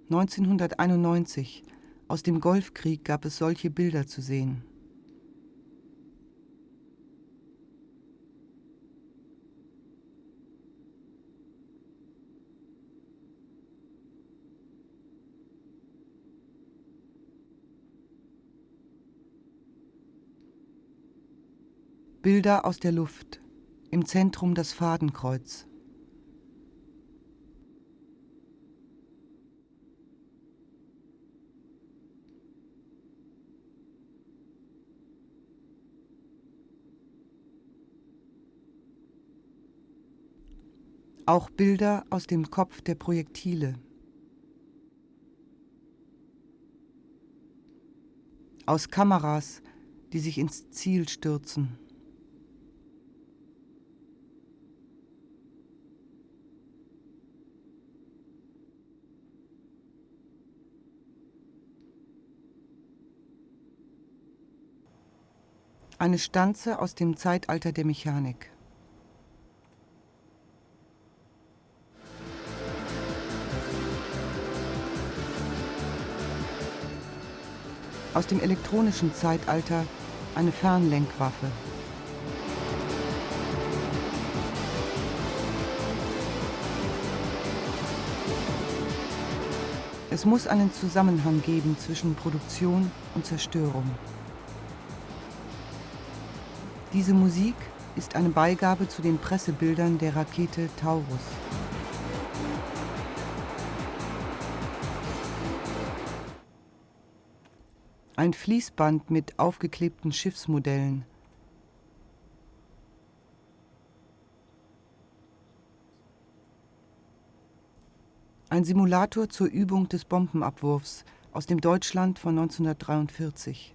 1991, aus dem Golfkrieg gab es solche Bilder zu sehen. Bilder aus der Luft, im Zentrum das Fadenkreuz. Auch Bilder aus dem Kopf der Projektile. Aus Kameras, die sich ins Ziel stürzen. Eine Stanze aus dem Zeitalter der Mechanik. Aus dem elektronischen Zeitalter eine Fernlenkwaffe. Es muss einen Zusammenhang geben zwischen Produktion und Zerstörung. Diese Musik ist eine Beigabe zu den Pressebildern der Rakete Taurus. Ein Fließband mit aufgeklebten Schiffsmodellen. Ein Simulator zur Übung des Bombenabwurfs aus dem Deutschland von 1943.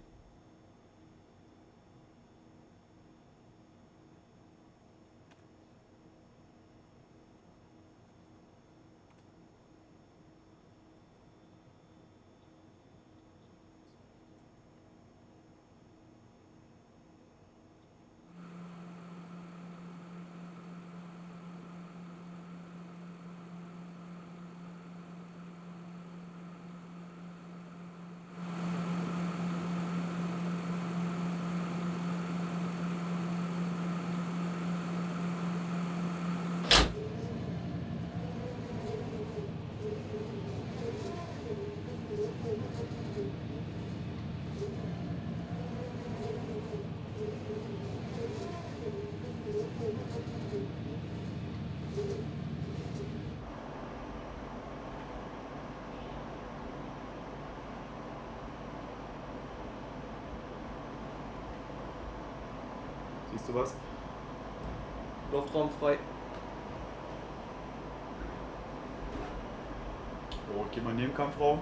Siehst du was? Luftraum frei. Oh, geh mal Nebenkampfraum.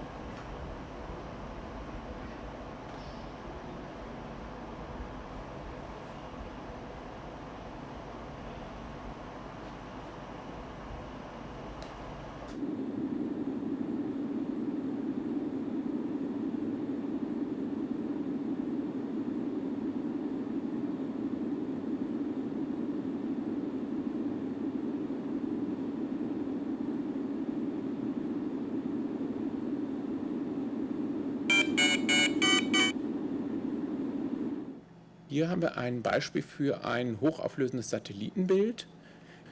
Hier haben wir ein Beispiel für ein hochauflösendes Satellitenbild.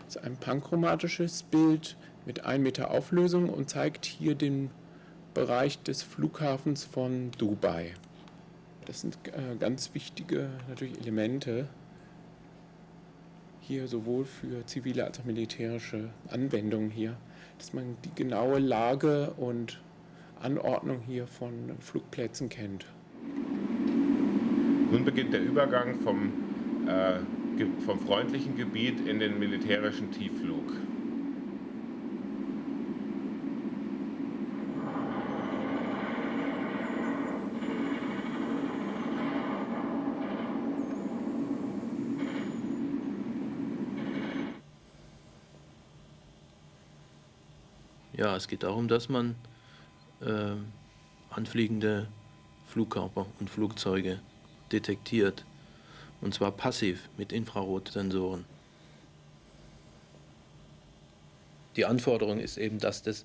Das ist ein panchromatisches Bild mit 1 Meter Auflösung und zeigt hier den Bereich des Flughafens von Dubai. Das sind ganz wichtige natürlich Elemente hier sowohl für zivile als auch militärische Anwendungen hier, dass man die genaue Lage und Anordnung hier von Flugplätzen kennt. Nun beginnt der Übergang vom freundlichen Gebiet in den militärischen Tiefflug. Ja, es geht darum, dass man anfliegende Flugkörper und Flugzeuge detektiert, und zwar passiv mit Infrarotsensoren. Die Anforderung ist eben, dass das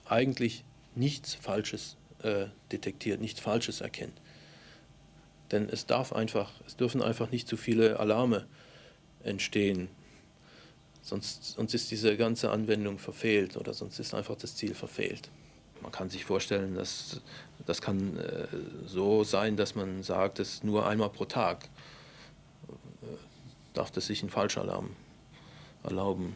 eigentlich nichts Falsches detektiert, nichts Falsches erkennt. Denn es dürfen einfach nicht zu viele Alarme entstehen. Sonst ist diese ganze Anwendung verfehlt oder sonst ist einfach das Ziel verfehlt. Man kann sich vorstellen, dass das kann so sein, dass man sagt, dass nur einmal pro Tag darf das sich ein Falschalarm erlauben.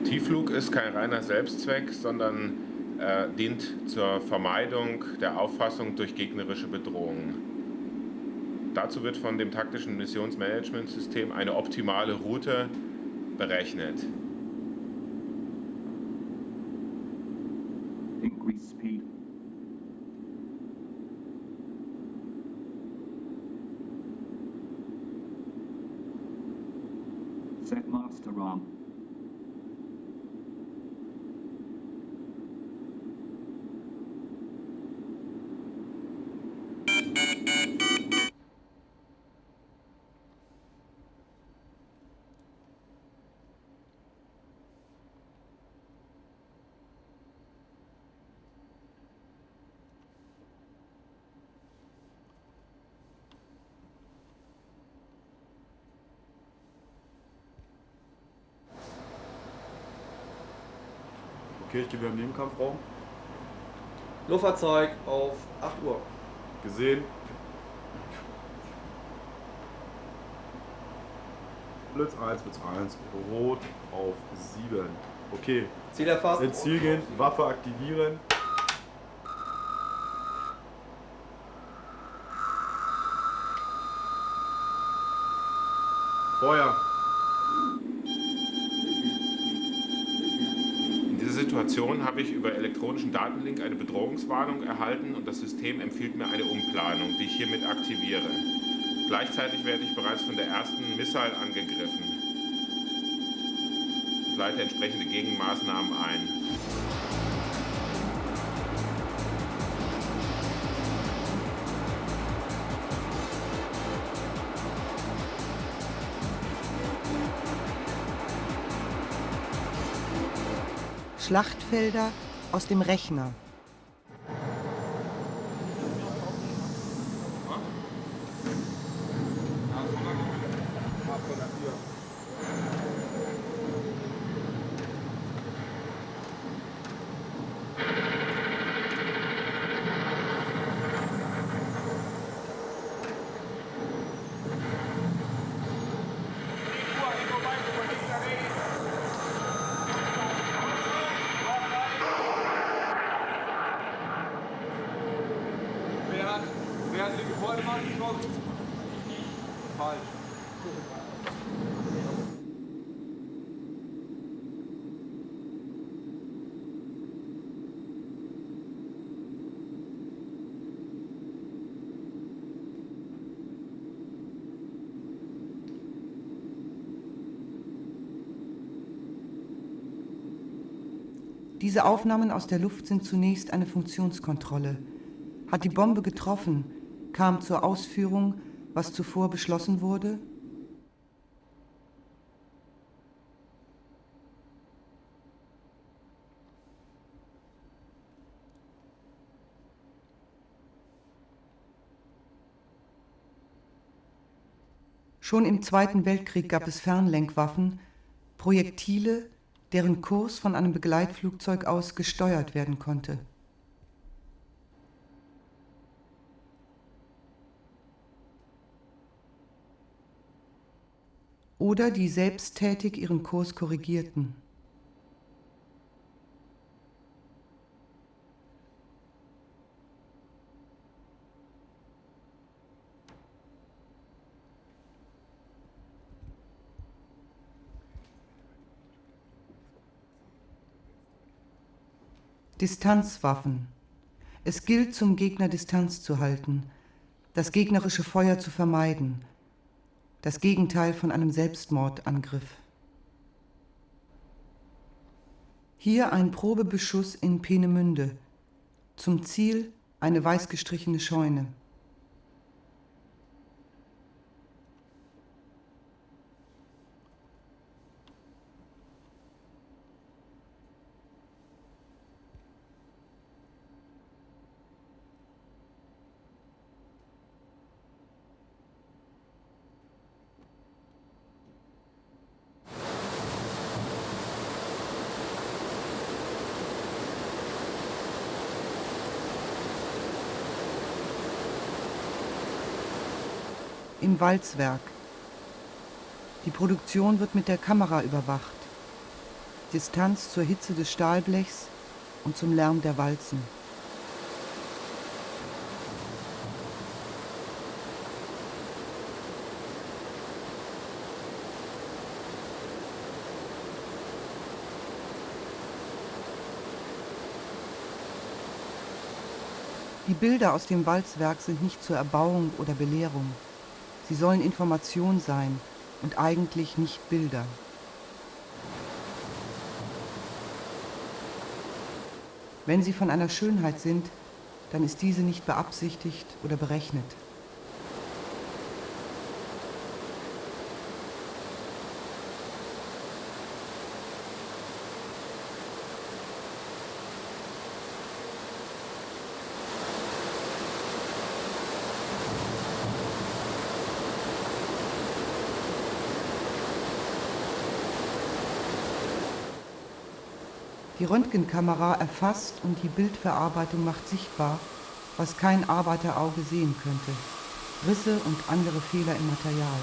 Tiefflug ist kein reiner Selbstzweck, sondern dient zur Vermeidung der Auffassung durch gegnerische Bedrohungen. Dazu wird von dem taktischen Missionsmanagementsystem eine optimale Route berechnet. Increase speed. Set master arm. Okay, ich gehe wieder im Nebenkampfraum. Luftfahrzeug auf 8 Uhr. Gesehen. Blitz 1, Rot auf 7. Okay, Ziel erfasst. ins Ziel gehen, Waffe aktivieren. Feuer. In dieser Situation habe ich über elektronischen Datenlink eine Bedrohungswarnung erhalten und das System empfiehlt mir eine Umplanung, die ich hiermit aktiviere. Gleichzeitig werde ich bereits von der ersten Missile angegriffen und leite entsprechende Gegenmaßnahmen ein. Schlachtfelder aus dem Rechner. Wer hat die Vordermann getroffen? Falsch. Diese Aufnahmen aus der Luft sind zunächst eine Funktionskontrolle. Hat die Bombe getroffen, kam zur Ausführung, was zuvor beschlossen wurde? Schon im Zweiten Weltkrieg gab es Fernlenkwaffen, Projektile, deren Kurs von einem Begleitflugzeug aus gesteuert werden konnte. Oder die selbsttätig ihren Kurs korrigierten. Distanzwaffen. Es gilt, zum Gegner Distanz zu halten, das gegnerische Feuer zu vermeiden. Das Gegenteil von einem Selbstmordangriff. Hier ein Probebeschuss in Peenemünde. Zum Ziel eine weiß gestrichene Scheune. Im Walzwerk. Die Produktion wird mit der Kamera überwacht. Distanz zur Hitze des Stahlblechs und zum Lärm der Walzen. Die Bilder aus dem Walzwerk sind nicht zur Erbauung oder Belehrung. Sie sollen Information sein und eigentlich nicht Bilder. Wenn sie von einer Schönheit sind, dann ist diese nicht beabsichtigt oder berechnet. Die Röntgenkamera erfasst und die Bildverarbeitung macht sichtbar, was kein Arbeiterauge sehen könnte: Risse und andere Fehler im Material.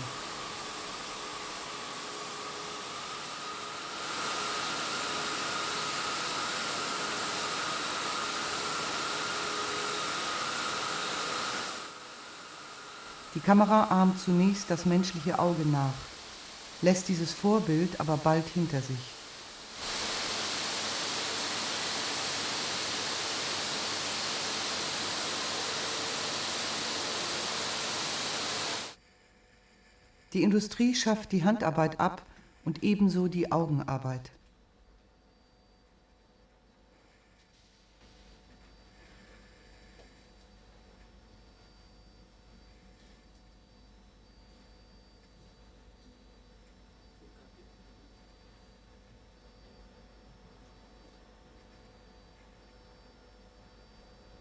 Die Kamera ahmt zunächst das menschliche Auge nach, lässt dieses Vorbild aber bald hinter sich. Die Industrie schafft die Handarbeit ab und ebenso die Augenarbeit.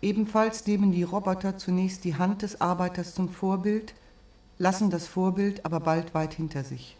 Ebenfalls nehmen die Roboter zunächst die Hand des Arbeiters zum Vorbild, lassen das Vorbild aber bald weit hinter sich.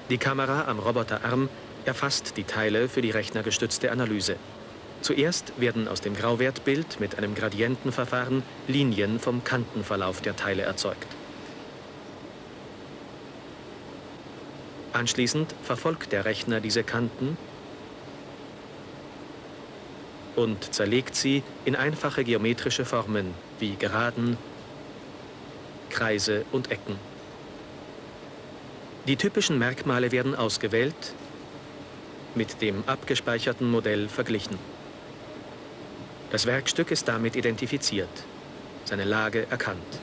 Die Kamera am Roboterarm erfasst die Teile für die rechnergestützte Analyse. Zuerst werden aus dem Grauwertbild mit einem Gradientenverfahren Linien vom Kantenverlauf der Teile erzeugt. Anschließend verfolgt der Rechner diese Kanten und zerlegt sie in einfache geometrische Formen wie Geraden, Kreise und Ecken. Die typischen Merkmale werden ausgewählt, mit dem abgespeicherten Modell verglichen. Das Werkstück ist damit identifiziert, seine Lage erkannt.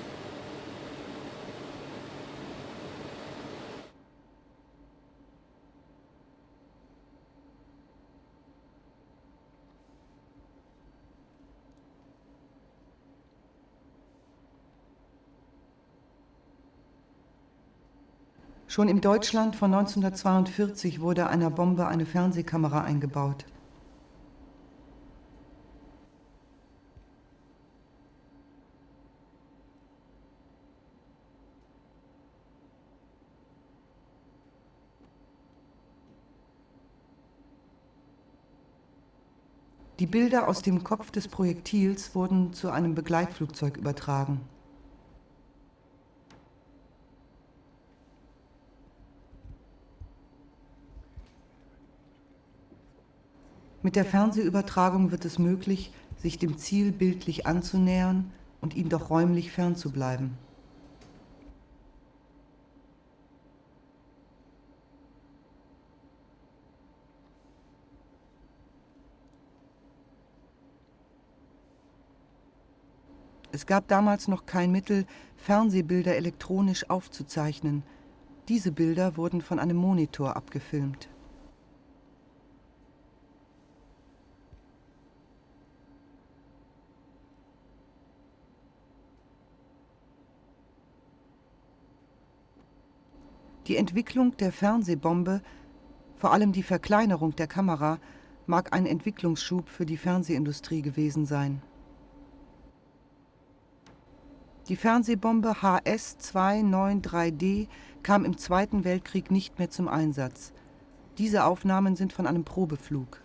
Schon im Deutschland von 1942 wurde einer Bombe eine Fernsehkamera eingebaut. Die Bilder aus dem Kopf des Projektils wurden zu einem Begleitflugzeug übertragen. Mit der Fernsehübertragung wird es möglich, sich dem Ziel bildlich anzunähern und ihm doch räumlich fernzubleiben. Es gab damals noch kein Mittel, Fernsehbilder elektronisch aufzuzeichnen. Diese Bilder wurden von einem Monitor abgefilmt. Die Entwicklung der Fernsehbombe, vor allem die Verkleinerung der Kamera, mag ein Entwicklungsschub für die Fernsehindustrie gewesen sein. Die Fernsehbombe HS-293D kam im Zweiten Weltkrieg nicht mehr zum Einsatz. Diese Aufnahmen sind von einem Probeflug.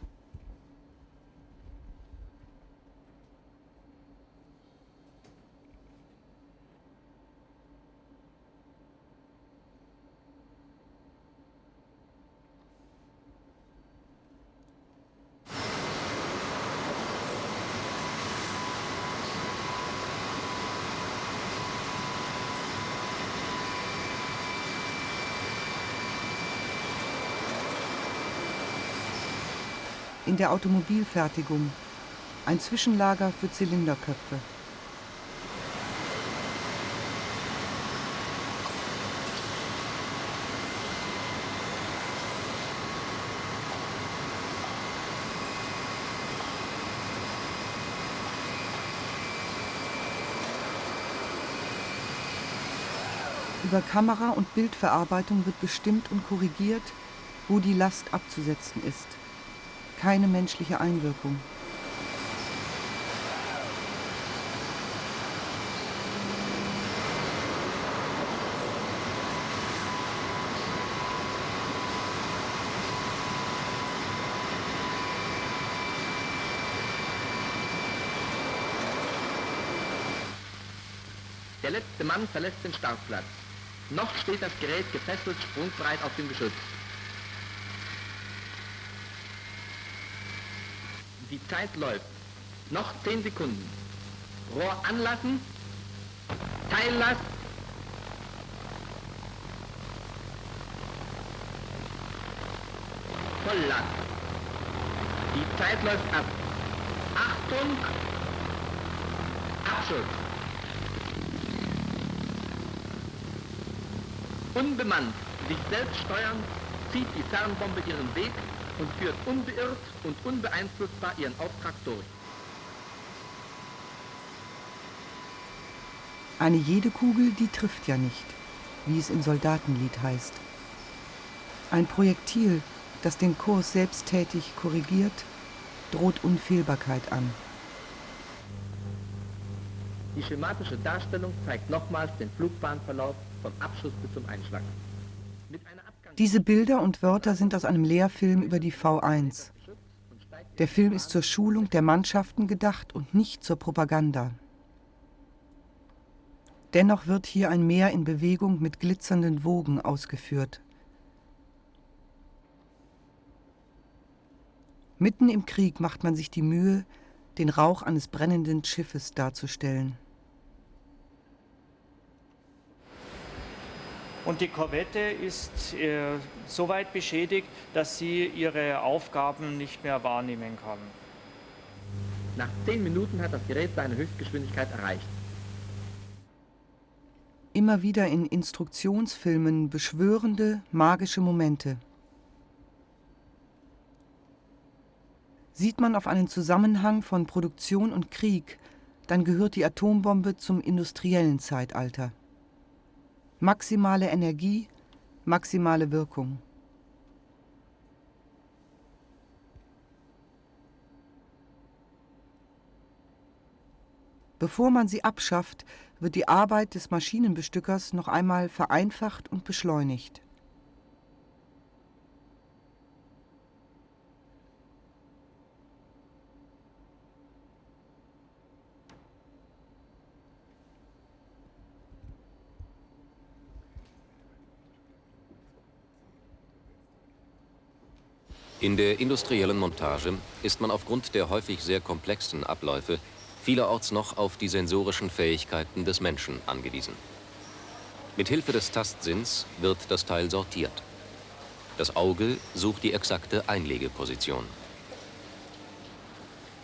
In der Automobilfertigung, ein Zwischenlager für Zylinderköpfe. Über Kamera- und Bildverarbeitung wird bestimmt und korrigiert, wo die Last abzusetzen ist. Keine menschliche Einwirkung. Der letzte Mann verlässt den Startplatz. Noch steht das Gerät gefesselt sprungbereit auf dem Geschütz. Die Zeit läuft. Noch 10 Sekunden. Rohr anlassen. Teillast. Volllast. Die Zeit läuft ab. Achtung. Abschuss. Unbemannt, sich selbst steuernd, zieht die Fernbombe ihren Weg und führt unbeirrt und unbeeinflussbar ihren Auftrag durch. Eine jede Kugel, die trifft ja nicht, wie es im Soldatenlied heißt. Ein Projektil, das den Kurs selbsttätig korrigiert, droht Unfehlbarkeit an. Die schematische Darstellung zeigt nochmals den Flugbahnverlauf vom Abschuss bis zum Einschlag. Diese Bilder und Wörter sind aus einem Lehrfilm über die V1. Der Film ist zur Schulung der Mannschaften gedacht und nicht zur Propaganda. Dennoch wird hier ein Meer in Bewegung mit glitzernden Wogen ausgeführt. Mitten im Krieg macht man sich die Mühe, den Rauch eines brennenden Schiffes darzustellen. Und die Korvette ist so weit beschädigt, dass sie ihre Aufgaben nicht mehr wahrnehmen kann. Nach 10 Minuten hat das Gerät seine Höchstgeschwindigkeit erreicht. Immer wieder in Instruktionsfilmen beschwörende, magische Momente. Sieht man auf einen Zusammenhang von Produktion und Krieg, dann gehört die Atombombe zum industriellen Zeitalter. Maximale Energie, maximale Wirkung. Bevor man sie abschafft, wird die Arbeit des Maschinenbestückers noch einmal vereinfacht und beschleunigt. In der industriellen Montage ist man aufgrund der häufig sehr komplexen Abläufe vielerorts noch auf die sensorischen Fähigkeiten des Menschen angewiesen. Mit Hilfe des Tastsinns wird das Teil sortiert. Das Auge sucht die exakte Einlegeposition.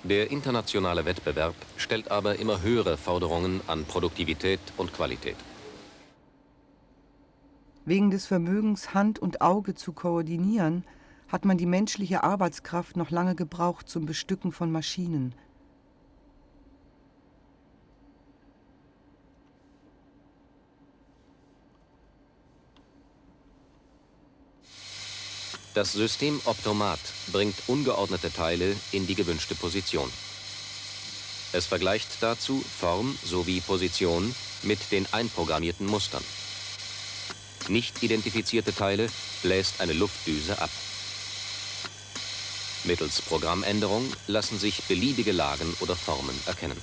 Der internationale Wettbewerb stellt aber immer höhere Forderungen an Produktivität und Qualität. Wegen des Vermögens, Hand und Auge zu koordinieren, hat man die menschliche Arbeitskraft noch lange gebraucht zum Bestücken von Maschinen. Das System Optomat bringt ungeordnete Teile in die gewünschte Position. Es vergleicht dazu Form sowie Position mit den einprogrammierten Mustern. Nicht identifizierte Teile bläst eine Luftdüse ab. Mittels Programmänderung lassen sich beliebige Lagen oder Formen erkennen.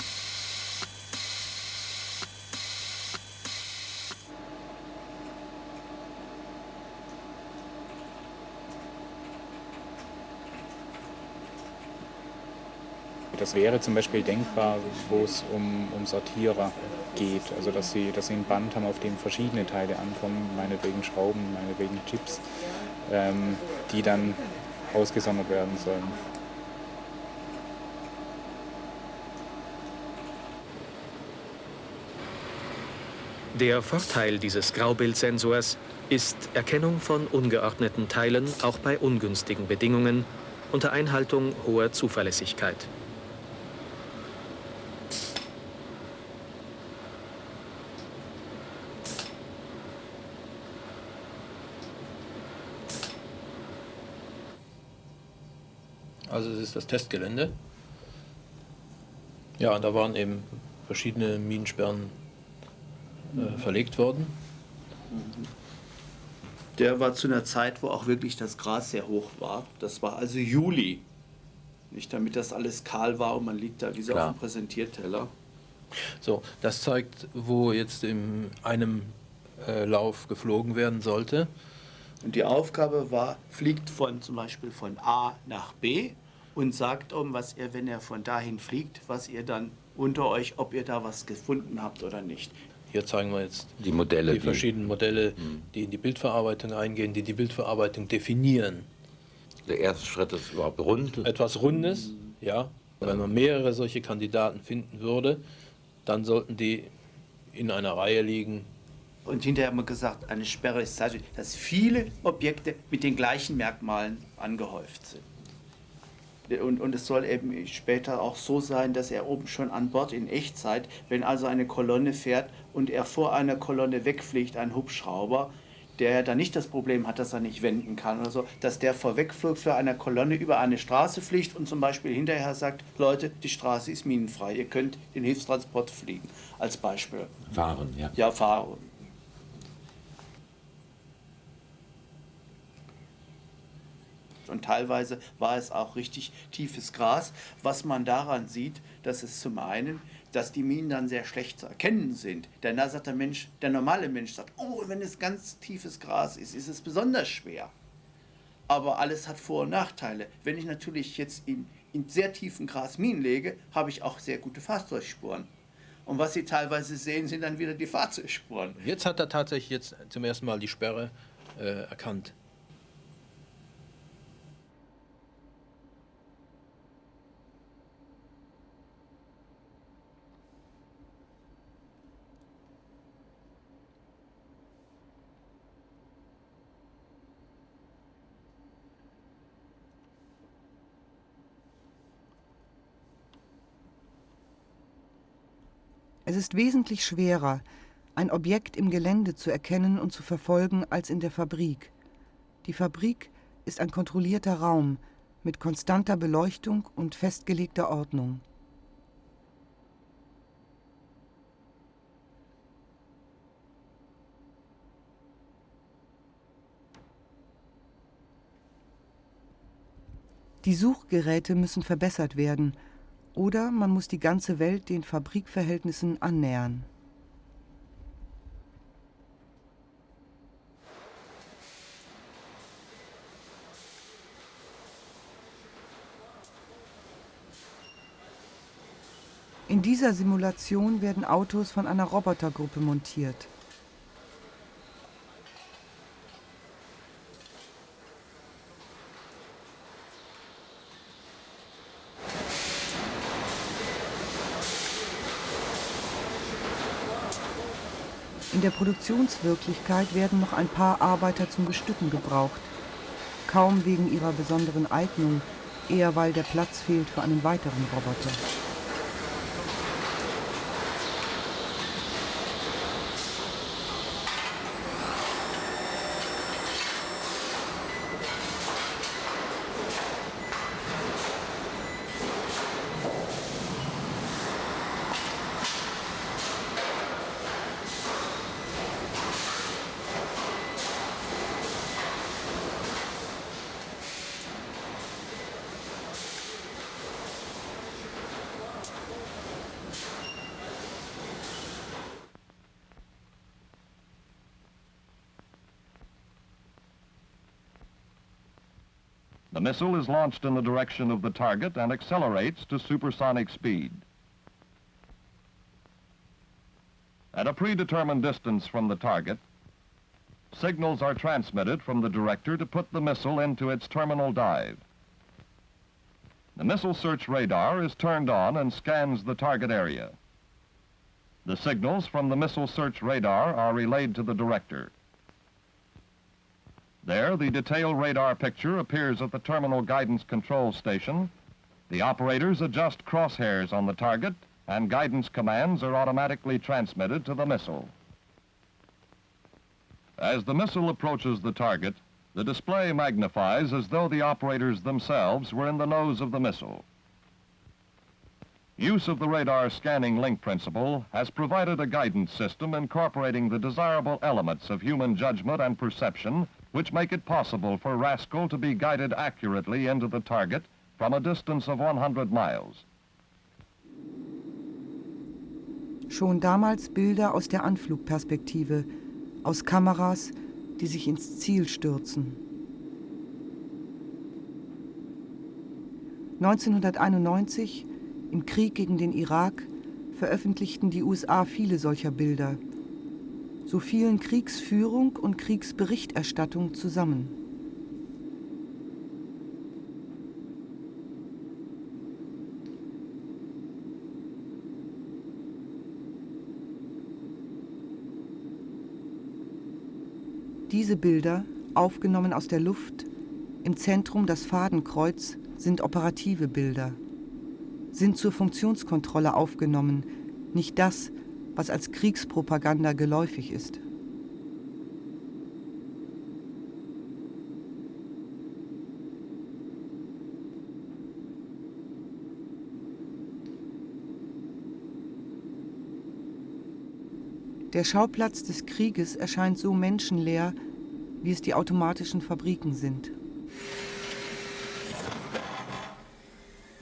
Das wäre zum Beispiel denkbar, wo es um Sortierer geht. Also dass sie ein Band haben, auf dem verschiedene Teile ankommen, meinetwegen Schrauben, meinetwegen Chips, die dann ausgesondert werden sollen. Der Vorteil dieses Graubildsensors ist Erkennung von ungeordneten Teilen auch bei ungünstigen Bedingungen unter Einhaltung hoher Zuverlässigkeit. Also es ist das Testgelände. Ja, da waren eben verschiedene Minensperren verlegt worden. Der war zu einer Zeit, wo auch wirklich das Gras sehr hoch war. Das war also Juli. Nicht damit das alles kahl war und man liegt da wie so auf dem Präsentierteller. So, das zeigt, wo jetzt in einem Lauf geflogen werden sollte. Und die Aufgabe war, fliegt zum Beispiel von A nach B und sagt was ihr, wenn er von dahin fliegt, was ihr dann unter euch, ob ihr da was gefunden habt oder nicht. Hier zeigen wir jetzt die Modelle, die verschiedenen Modelle, die in die Bildverarbeitung eingehen, die die Bildverarbeitung definieren. Der erste Schritt ist überhaupt rund. Etwas Rundes, ja. Wenn man mehrere solche Kandidaten finden würde, dann sollten die in einer Reihe liegen. Und hinterher haben wir gesagt, eine Sperre ist dadurch, dass viele Objekte mit den gleichen Merkmalen angehäuft sind. Und es soll eben später auch so sein, dass er oben schon an Bord in Echtzeit, wenn also eine Kolonne fährt und er vor einer Kolonne wegfliegt, ein Hubschrauber, der dann nicht das Problem hat, dass er nicht wenden kann oder so, dass der vorwegflug für eine Kolonne über eine Straße fliegt und zum Beispiel hinterher sagt, Leute, die Straße ist minenfrei, ihr könnt den Hilfstransport fliegen, als Beispiel. Fahren, ja. Ja, fahren. Und teilweise war es auch richtig tiefes Gras, was man daran sieht, dass es zum einen, dass die Minen dann sehr schlecht zu erkennen sind. Denn da sagt der normale Mensch sagt, oh, wenn es ganz tiefes Gras ist, ist es besonders schwer. Aber alles hat Vor- und Nachteile. Wenn ich natürlich jetzt in sehr tiefen Gras Minen lege, habe ich auch sehr gute Fahrzeugspuren. Und was Sie teilweise sehen, sind dann wieder die Fahrzeugspuren. Jetzt hat er tatsächlich zum ersten Mal die Sperre erkannt. Es ist wesentlich schwerer, ein Objekt im Gelände zu erkennen und zu verfolgen, als in der Fabrik. Die Fabrik ist ein kontrollierter Raum mit konstanter Beleuchtung und festgelegter Ordnung. Die Suchgeräte müssen verbessert werden, oder man muss die ganze Welt den Fabrikverhältnissen annähern. In dieser Simulation werden Autos von einer Robotergruppe montiert. In der Produktionswirklichkeit werden noch ein paar Arbeiter zum Bestücken gebraucht. Kaum wegen ihrer besonderen Eignung, eher weil der Platz fehlt für einen weiteren Roboter. The missile is launched in the direction of the target and accelerates to supersonic speed. At a predetermined distance from the target, signals are transmitted from the director to put the missile into its terminal dive. The missile search radar is turned on and scans the target area. The signals from the missile search radar are relayed to the director. There, the detailed radar picture appears at the terminal guidance control station. The operators adjust crosshairs on the target, and guidance commands are automatically transmitted to the missile. As the missile approaches the target, the display magnifies as though the operators themselves were in the nose of the missile. Use of the radar scanning link principle has provided a guidance system incorporating the desirable elements of human judgment and perception, which make it possible for RASCAL to be guided accurately into the target from a distance of 100 miles. Schon damals Bilder aus der Anflugperspektive, aus Kameras, die sich ins Ziel stürzen. 1991, im Krieg gegen den Irak, veröffentlichten die USA viele solcher Bilder. So fielen Kriegsführung und Kriegsberichterstattung zusammen. Diese Bilder, aufgenommen aus der Luft, im Zentrum das Fadenkreuz, sind operative Bilder, sind zur Funktionskontrolle aufgenommen, nicht das, was als Kriegspropaganda geläufig ist. Der Schauplatz des Krieges erscheint so menschenleer, wie es die automatischen Fabriken sind.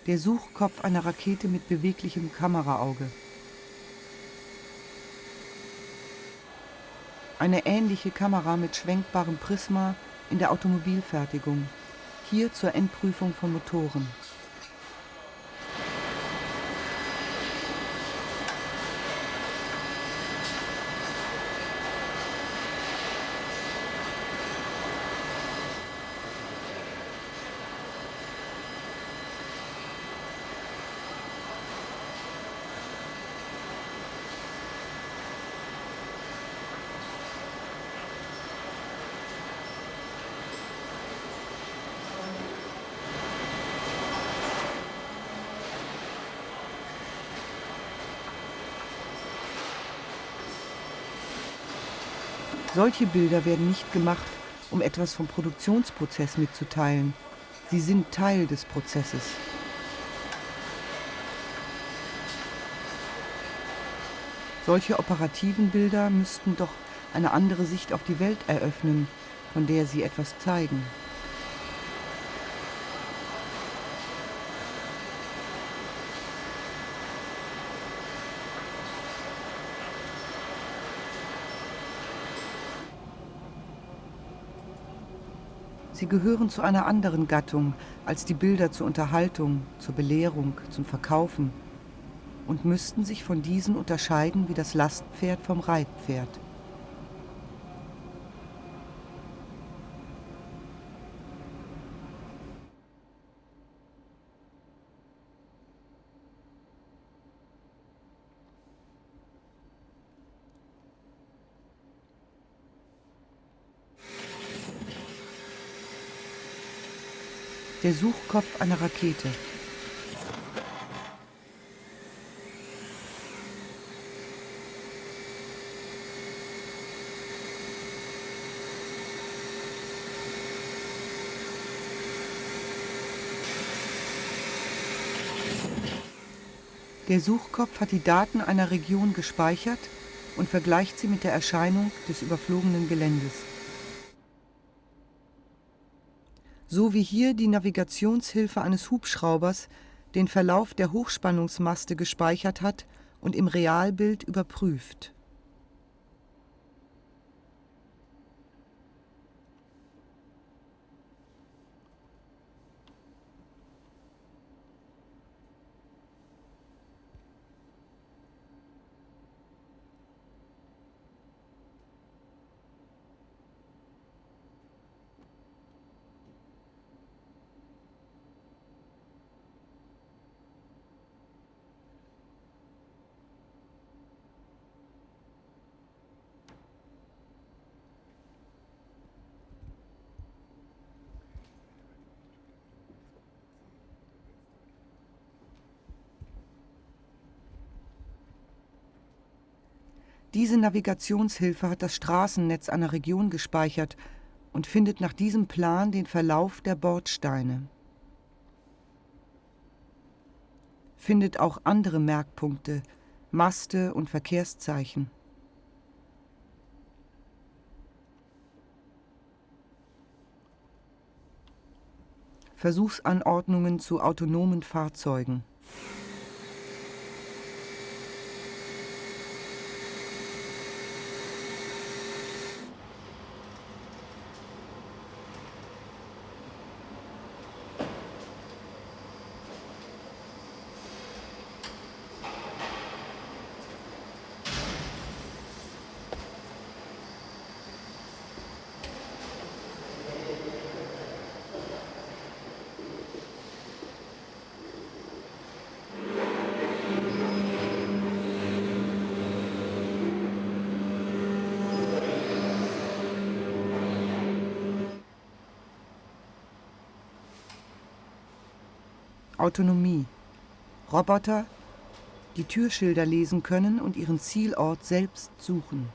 Der Suchkopf einer Rakete mit beweglichem Kameraauge. Eine ähnliche Kamera mit schwenkbarem Prisma in der Automobilfertigung, hier zur Endprüfung von Motoren. Solche Bilder werden nicht gemacht, um etwas vom Produktionsprozess mitzuteilen. Sie sind Teil des Prozesses. Solche operativen Bilder müssten doch eine andere Sicht auf die Welt eröffnen, von der sie etwas zeigen. Sie gehören zu einer anderen Gattung als die Bilder zur Unterhaltung, zur Belehrung, zum Verkaufen und müssten sich von diesen unterscheiden wie das Lastpferd vom Reitpferd. Der Suchkopf einer Rakete. Der Suchkopf hat die Daten einer Region gespeichert und vergleicht sie mit der Erscheinung des überflogenen Geländes. So wie hier die Navigationshilfe eines Hubschraubers den Verlauf der Hochspannungsmaste gespeichert hat und im Realbild überprüft. Diese Navigationshilfe hat das Straßennetz einer Region gespeichert und findet nach diesem Plan den Verlauf der Bordsteine. Findet auch andere Merkpunkte, Maste und Verkehrszeichen. Versuchsanordnungen zu autonomen Fahrzeugen. Autonomie. Roboter, die Türschilder lesen können und ihren Zielort selbst suchen.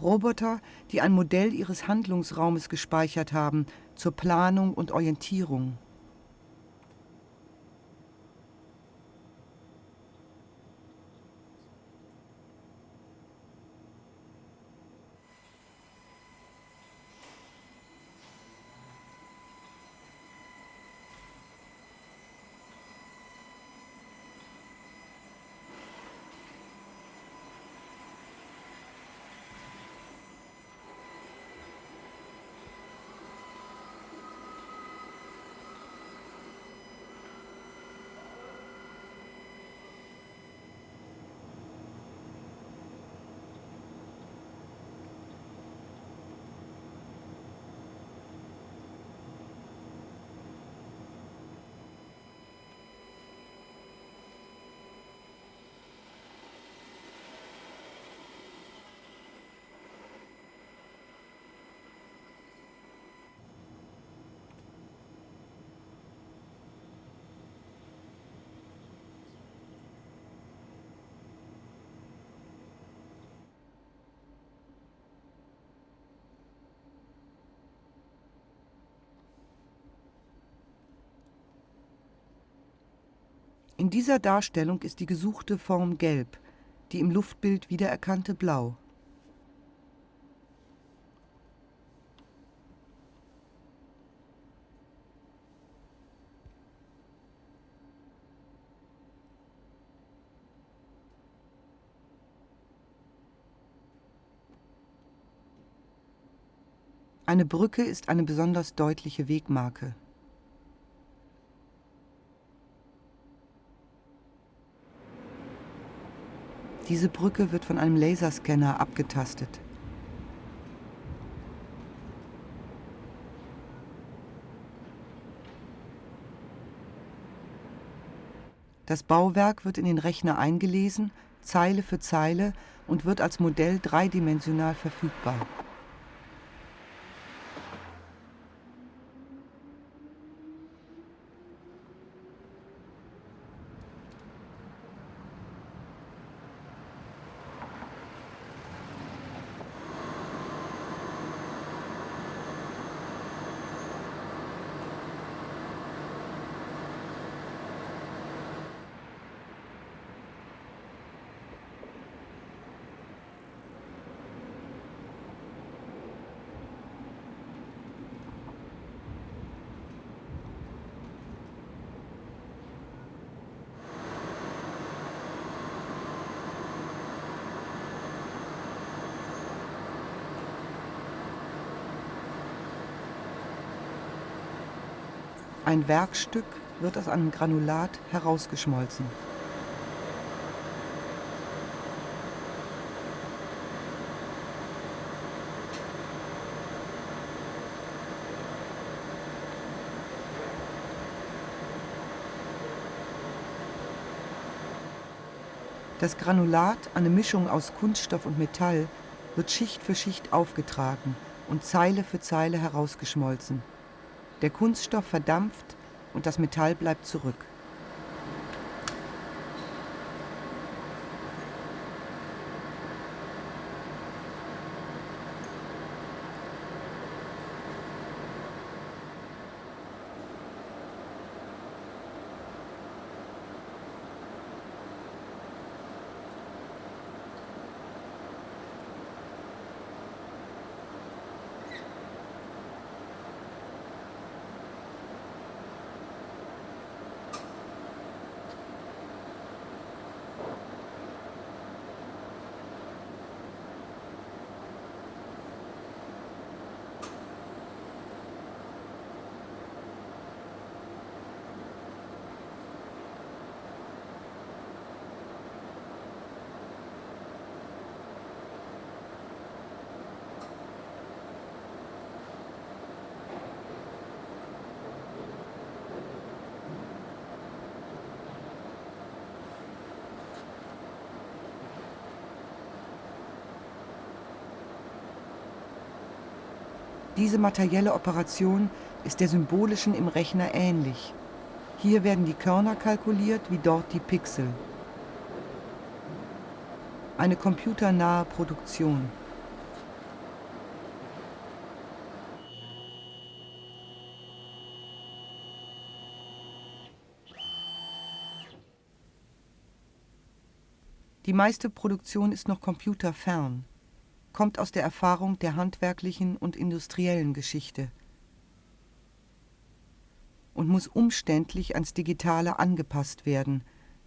Roboter, die ein Modell ihres Handlungsraumes gespeichert haben, zur Planung und Orientierung. In dieser Darstellung ist die gesuchte Form gelb, die im Luftbild wiedererkannte blau. Eine Brücke ist eine besonders deutliche Wegmarke. Diese Brücke wird von einem Laserscanner abgetastet. Das Bauwerk wird in den Rechner eingelesen, Zeile für Zeile, und wird als Modell dreidimensional verfügbar. Ein Werkstück wird aus einem Granulat herausgeschmolzen. Das Granulat, eine Mischung aus Kunststoff und Metall, wird Schicht für Schicht aufgetragen und Zeile für Zeile herausgeschmolzen. Der Kunststoff verdampft und das Metall bleibt zurück. Diese materielle Operation ist der symbolischen im Rechner ähnlich. Hier werden die Körner kalkuliert, wie dort die Pixel. Eine computernahe Produktion. Die meiste Produktion ist noch computerfern, kommt aus der Erfahrung der handwerklichen und industriellen Geschichte und muss umständlich ans Digitale angepasst werden,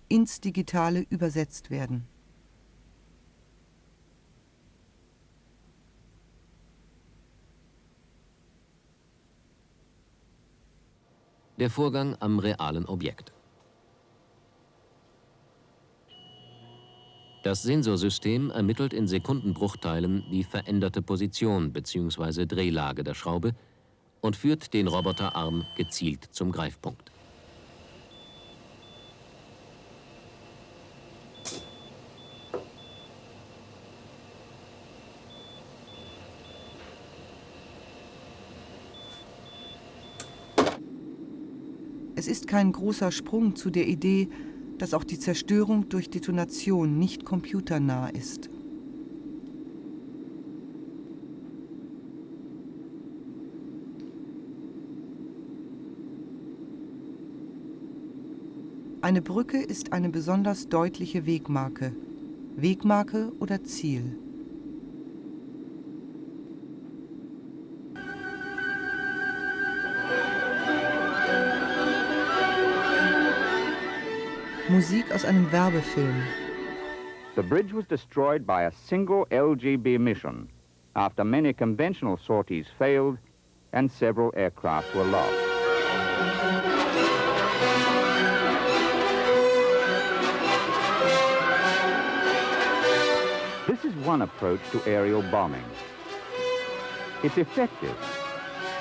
ins Digitale übersetzt werden. Der Vorgang am realen Objekt. Das Sensorsystem ermittelt in Sekundenbruchteilen die veränderte Position bzw. Drehlage der Schraube und führt den Roboterarm gezielt zum Greifpunkt. Es ist kein großer Sprung zu der Idee, dass auch die Zerstörung durch Detonation nicht computernah ist. Eine Brücke ist eine besonders deutliche Wegmarke. Wegmarke oder Ziel. Musik aus einem Werbefilm. The bridge was destroyed by a single LGB mission after many conventional sorties failed and several aircraft were lost. This is one approach to aerial bombing. It's effective,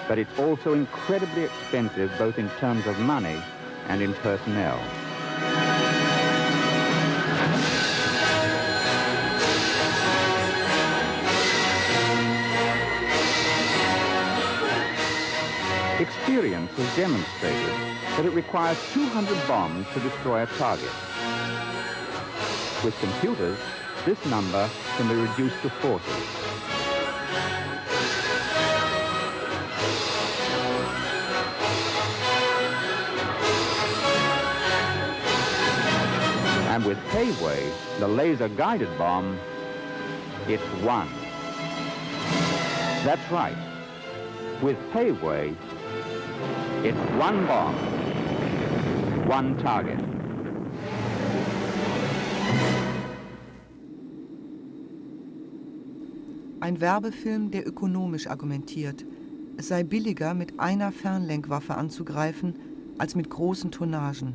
but it's also incredibly expensive both in terms of money and in personnel. Experience has demonstrated that it requires 200 bombs to destroy a target. With computers, this number can be reduced to 40. And with Paveway, the laser-guided bomb, it's one. That's right. With Paveway, it's one bomb, one target. Ein Werbefilm, der ökonomisch argumentiert. Es sei billiger, mit einer Fernlenkwaffe anzugreifen, als mit großen Tonnagen.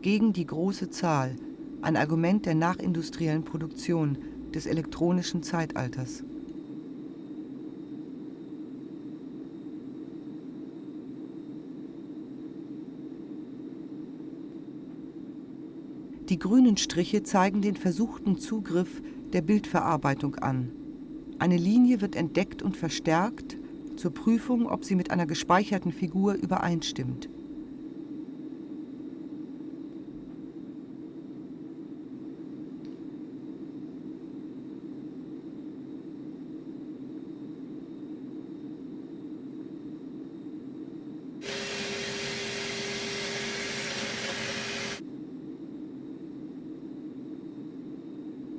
Gegen die große Zahl, ein Argument der nachindustriellen Produktion, des elektronischen Zeitalters. Die grünen Striche zeigen den versuchten Zugriff der Bildverarbeitung an. Eine Linie wird entdeckt und verstärkt zur Prüfung, ob sie mit einer gespeicherten Figur übereinstimmt.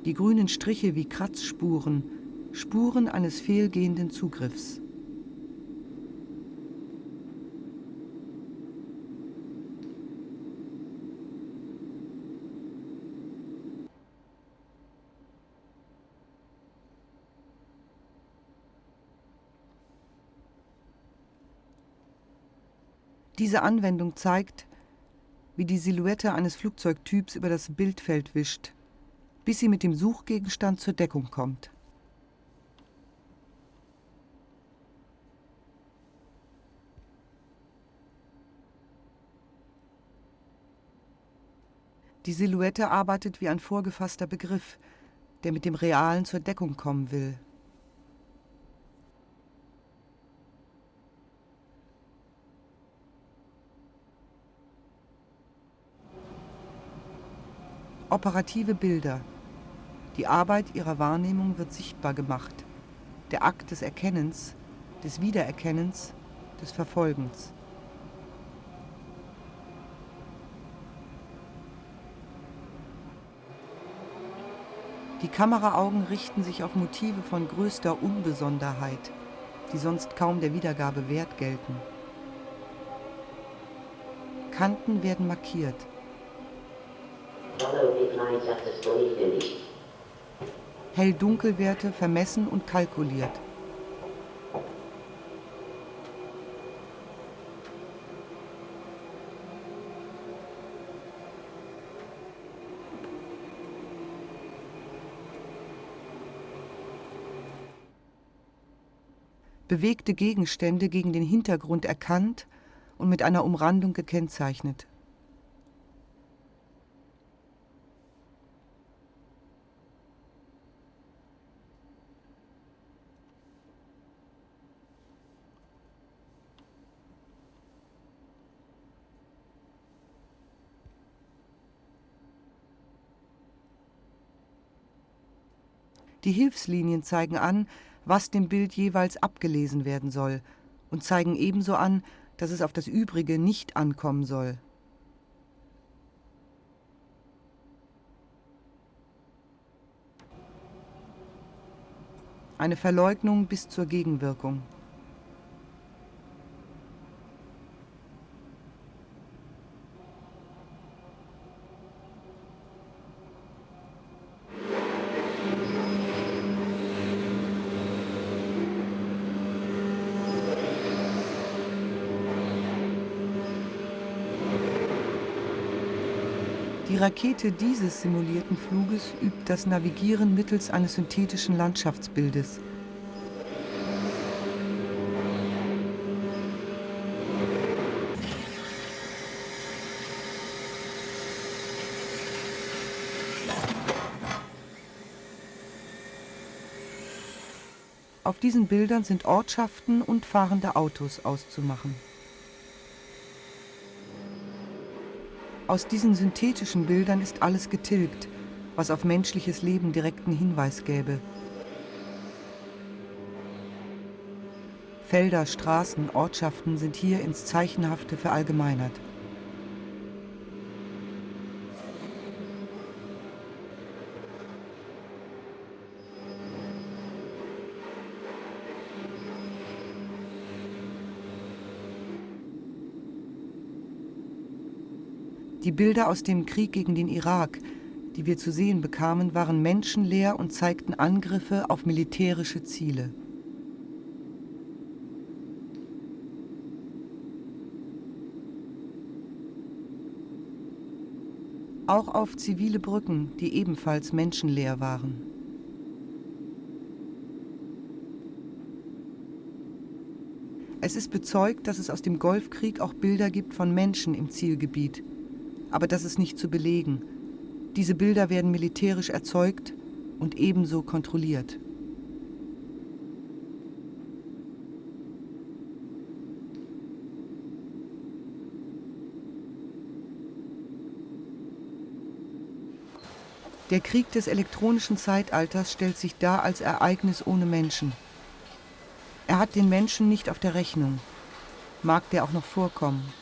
Die grünen Striche wie Kratzspuren, Spuren eines fehlgehenden Zugriffs. Diese Anwendung zeigt, wie die Silhouette eines Flugzeugtyps über das Bildfeld wischt, bis sie mit dem Suchgegenstand zur Deckung kommt. Die Silhouette arbeitet wie ein vorgefasster Begriff, der mit dem Realen zur Deckung kommen will. Operative Bilder. Die Arbeit ihrer Wahrnehmung wird sichtbar gemacht. Der Akt des Erkennens, des Wiedererkennens, des Verfolgens. Die Kameraaugen richten sich auf Motive von größter Unbesonderheit, die sonst kaum der Wiedergabe wert gelten. Kanten werden markiert. Hell-Dunkelwerte vermessen und kalkuliert. Bewegte Gegenstände gegen den Hintergrund erkannt und mit einer Umrandung gekennzeichnet. Die Hilfslinien zeigen an, was dem Bild jeweils abgelesen werden soll, und zeigen ebenso an, dass es auf das Übrige nicht ankommen soll. Eine Verleugnung bis zur Gegenwirkung. Die Rakete dieses simulierten Fluges übt das Navigieren mittels eines synthetischen Landschaftsbildes. Auf diesen Bildern sind Ortschaften und fahrende Autos auszumachen. Aus diesen synthetischen Bildern ist alles getilgt, was auf menschliches Leben direkten Hinweis gäbe. Felder, Straßen, Ortschaften sind hier ins Zeichenhafte verallgemeinert. Die Bilder aus dem Krieg gegen den Irak, die wir zu sehen bekamen, waren menschenleer und zeigten Angriffe auf militärische Ziele. Auch auf zivile Brücken, die ebenfalls menschenleer waren. Es ist bezeugt, dass es aus dem Golfkrieg auch Bilder gibt von Menschen im Zielgebiet. Aber das ist nicht zu belegen. Diese Bilder werden militärisch erzeugt und ebenso kontrolliert. Der Krieg des elektronischen Zeitalters stellt sich dar als Ereignis ohne Menschen. Er hat den Menschen nicht auf der Rechnung. Mag der auch noch vorkommen.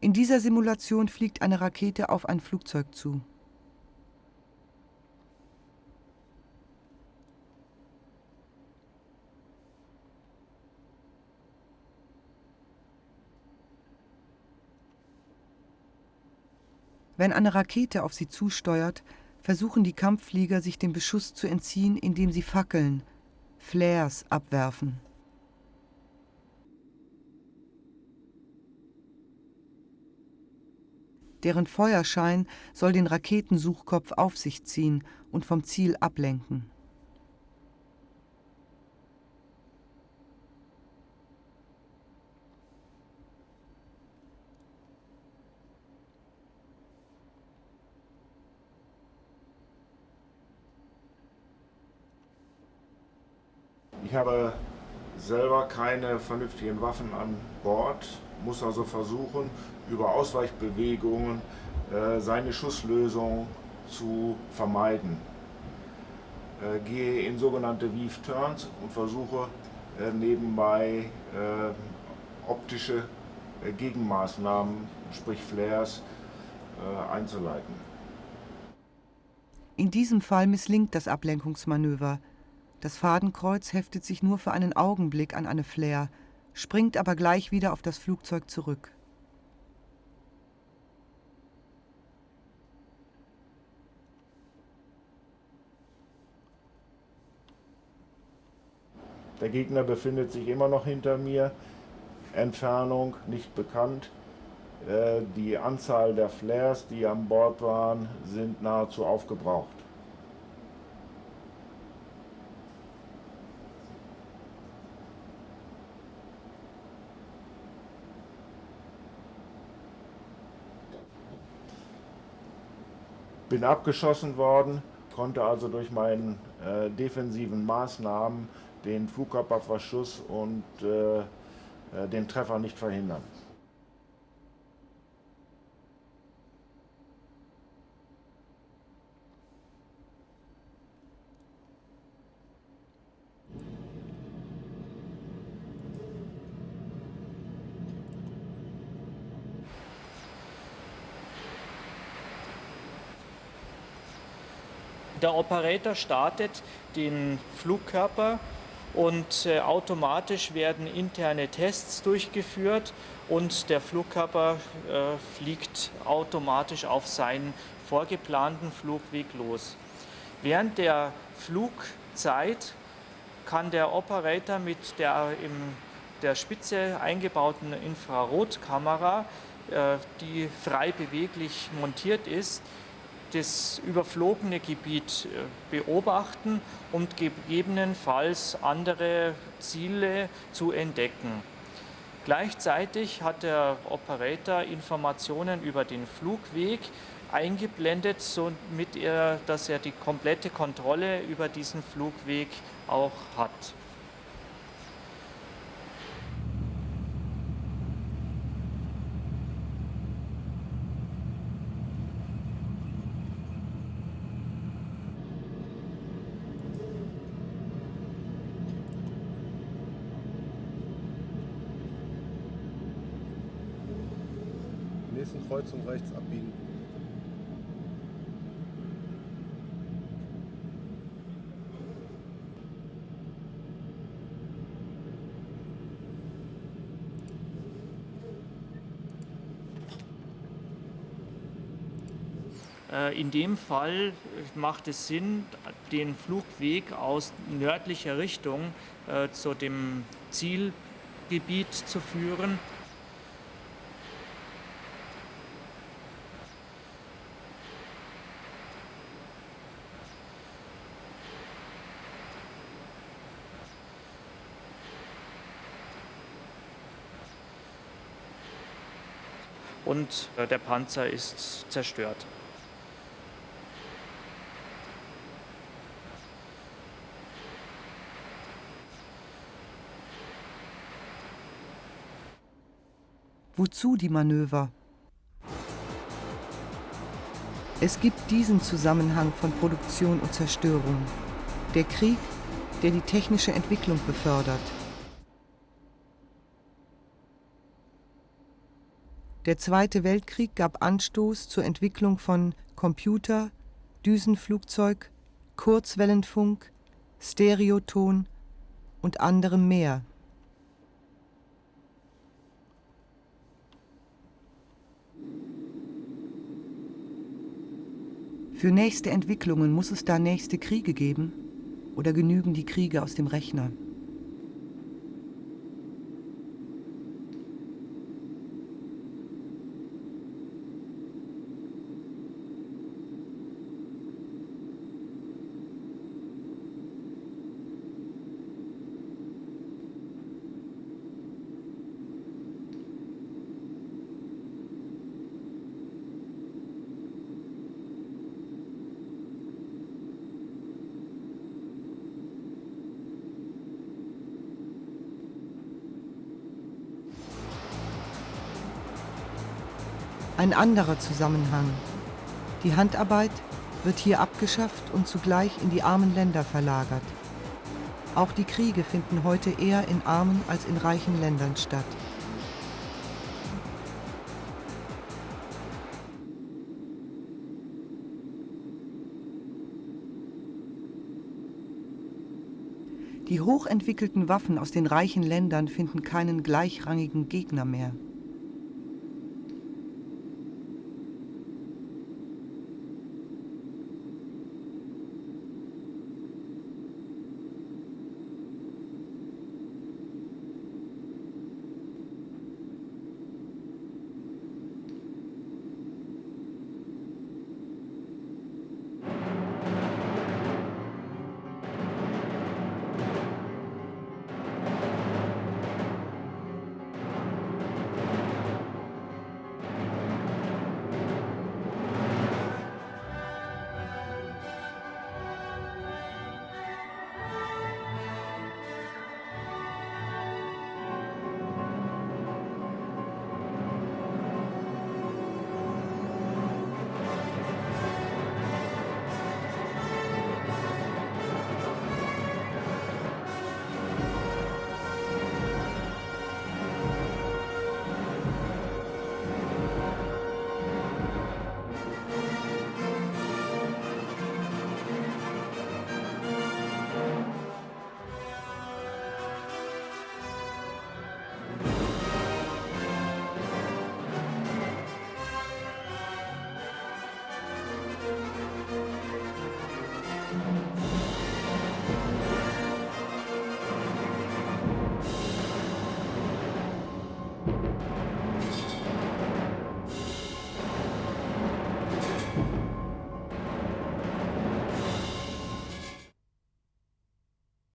In dieser Simulation fliegt eine Rakete auf ein Flugzeug zu. Wenn eine Rakete auf sie zusteuert, versuchen die Kampfflieger, sich dem Beschuss zu entziehen, indem sie Fackeln, Flares abwerfen. Deren Feuerschein soll den Raketensuchkopf auf sich ziehen und vom Ziel ablenken. Ich habe selber keine vernünftigen Waffen an Bord, muss also versuchen, über Ausweichbewegungen seine Schusslösung zu vermeiden. Gehe in sogenannte Weave Turns und versuche nebenbei optische Gegenmaßnahmen, sprich Flares, einzuleiten. In diesem Fall misslingt das Ablenkungsmanöver. Das Fadenkreuz heftet sich nur für einen Augenblick an eine Flare, springt aber gleich wieder auf das Flugzeug zurück. Der Gegner befindet sich immer noch hinter mir, Entfernung nicht bekannt. Die Anzahl der Flares, die an Bord waren, sind nahezu aufgebraucht. Bin abgeschossen worden, konnte also durch meine defensiven Maßnahmen den Flugkörperverschuss und den Treffer nicht verhindern. Der Operator startet den Flugkörper und automatisch werden interne Tests durchgeführt und der Flugkörper fliegt automatisch auf seinen vorgeplanten Flugweg los. Während der Flugzeit kann der Operator mit der in der Spitze eingebauten Infrarotkamera, die frei beweglich montiert ist, das überflogene Gebiet beobachten und gegebenenfalls andere Ziele zu entdecken. Gleichzeitig hat der Operator Informationen über den Flugweg eingeblendet, dass er die komplette Kontrolle über diesen Flugweg auch hat. Nächsten Kreuzung rechts abbiegen. In dem Fall macht es Sinn, den Flugweg aus nördlicher Richtung zu dem Zielgebiet zu führen. Und der Panzer ist zerstört. Wozu die Manöver? Es gibt diesen Zusammenhang von Produktion und Zerstörung. Der Krieg, der die technische Entwicklung befördert. Der Zweite Weltkrieg gab Anstoß zur Entwicklung von Computer, Düsenflugzeug, Kurzwellenfunk, Stereoton und anderem mehr. Für nächste Entwicklungen muss es da nächste Kriege geben oder genügen die Kriege aus dem Rechner? Ein anderer Zusammenhang. Die Handarbeit wird hier abgeschafft und zugleich in die armen Länder verlagert. Auch die Kriege finden heute eher in armen als in reichen Ländern statt. Die hochentwickelten Waffen aus den reichen Ländern finden keinen gleichrangigen Gegner mehr.